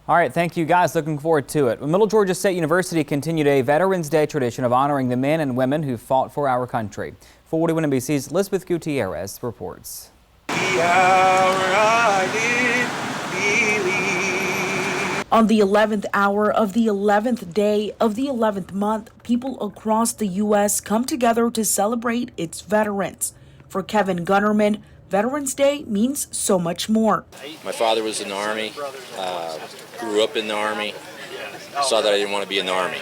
All right, thank you guys. Looking forward to it. Middle Georgia State University continued a Veterans Day tradition of honoring the men and women who fought for our country. 41 NBC's Elizabeth Gutierrez reports. On the 11th hour of the 11th day of the 11th month, people across the U.S. come together to celebrate its veterans. For Kevin-Gunerman, Veterans Day means so much more. My father was in the Army, grew up in the Army, saw that I didn't want to be in the Army.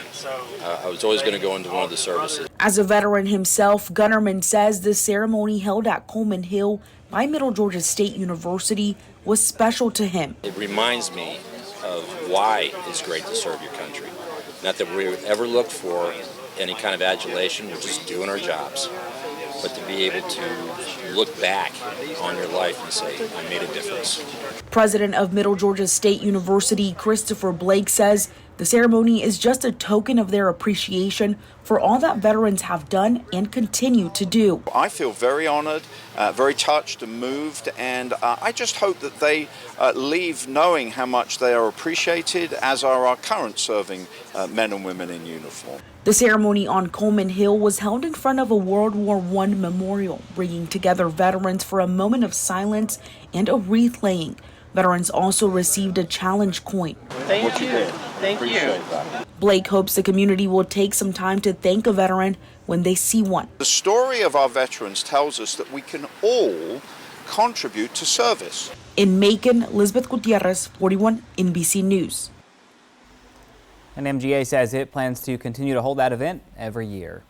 I was always going to go into one of the services. As a veteran himself, Gunerman says the ceremony held at Coleman Hill by Middle Georgia State University was special to him. It reminds me of why it's great to serve your country. Not that we ever look for any kind of adulation, we're just doing our jobs. But to be able to look back on your life and say, I made a difference. President of Middle Georgia State University, Christopher Blake, says the ceremony is just a token of their appreciation for all that veterans have done and continue to do. I feel very honored, very touched and moved, and I just hope that they leave knowing how much they are appreciated, as are our current serving men and women in uniform. The ceremony on Coleman Hill was held in front of a World War I memorial, bringing together veterans for a moment of silence and a wreath laying. Veterans also received a challenge coin. Thank you. Thank you. Blake hopes the community will take some time to thank a veteran when they see one. The story of our veterans tells us that we can all contribute to service. In Macon, Elizabeth Gutierrez, 41 NBC News. And MGA says it plans to continue to hold that event every year.